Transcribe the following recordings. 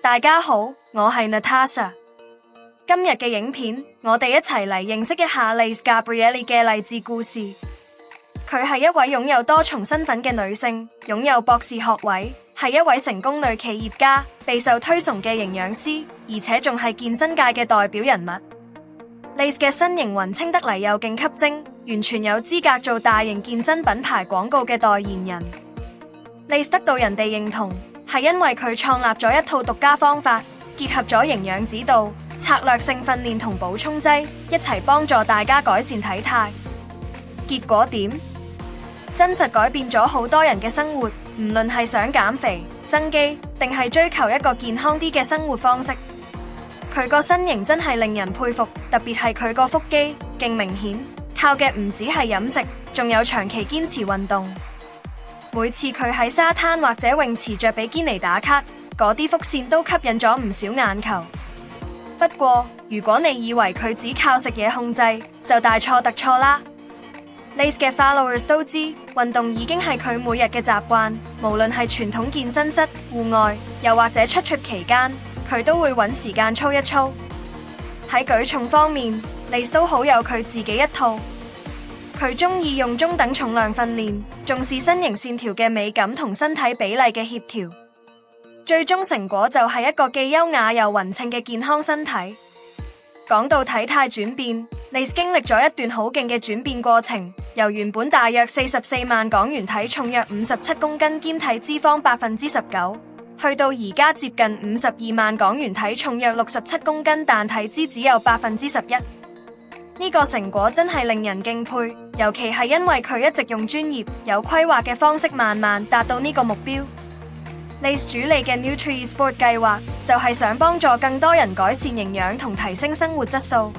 大家好，我係 Natasha。今日嘅影片，我哋一齊嚟認識一下 Lace Gabrieli 嘅勵志故事。佢係一位擁有多重身份嘅女性，擁有博士學位，係一位成功女企業家，備受推崇嘅營養師，而且仲係健身界嘅代表人物。Lace 嘅身形勻稱得嚟又勁吸睛，完全有資格做大型健身品牌廣告嘅代言人。Lace 得到人哋認同，係因為佢創立咗一套獨家方法，結合咗營養指導、策略性訓練同補充劑，一齊幫助大家改善體態。結果點？真實改變咗好多人嘅生活，唔論係想減肥、增肌，定係追求一個健康啲嘅生活方式。佢個身形真係令人佩服，特別係佢個腹肌勁明顯，靠嘅唔止係飲食，仲有長期堅持運動。每次佢喺沙灘或者泳池着比堅尼打卡，嗰啲腹線都吸引咗唔少眼球。不過，如果你以為佢只靠食嘢控制，就大錯特錯啦。Lace 嘅 followers 都知，運動已經係佢每日嘅習慣，無論係傳統健身室、戶外，又或者出 trip 期間，佢都會揾時間操一操。喺舉重方面， Lace 都好有佢自己一套。佢中意用中等重量訓練，重視身形線條嘅美感同身體比例嘅協調，最終成果就係一個既優雅又勻稱嘅健康身體。講到體態轉變， Lace 經歷咗一段好勁嘅轉變過程，由原本大約44萬港元體重約57公斤兼體脂肪19%，去到而家接近52萬港元體重約67公斤但體脂只有11%。呢個成果真係令人敬佩，尤其係因為佢一直用專業、有規劃嘅方式慢慢達到呢個目標。Lace 主理嘅 Nutri-Sport 計劃就係想幫助更多人改善營養同提升生活質素。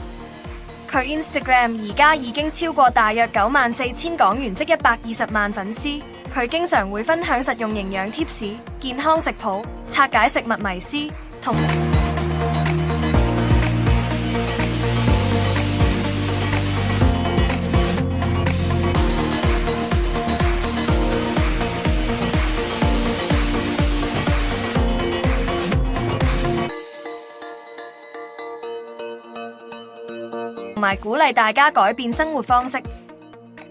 佢 Instagram 而家已經超過大約94,000港元，即120萬粉絲。佢經常會分享實用營養貼士、健康食譜、拆解食物迷思同埋鼓勵大家改變生活方式。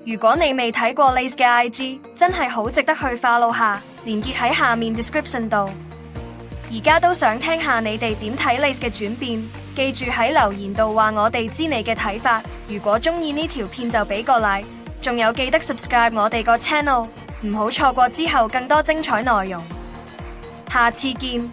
如果你未睇過 Lace 嘅 IG， 真係好值得去 follow 下，連結喺下面 description 度。而家都想聽下你哋點睇 Lace 嘅轉變，記住喺留言度話我哋知你嘅睇法。如果中意呢條片就俾個 like， 仲有記得 subscribe 我哋個 channel， 唔好錯過之後更多精彩內容。下次見。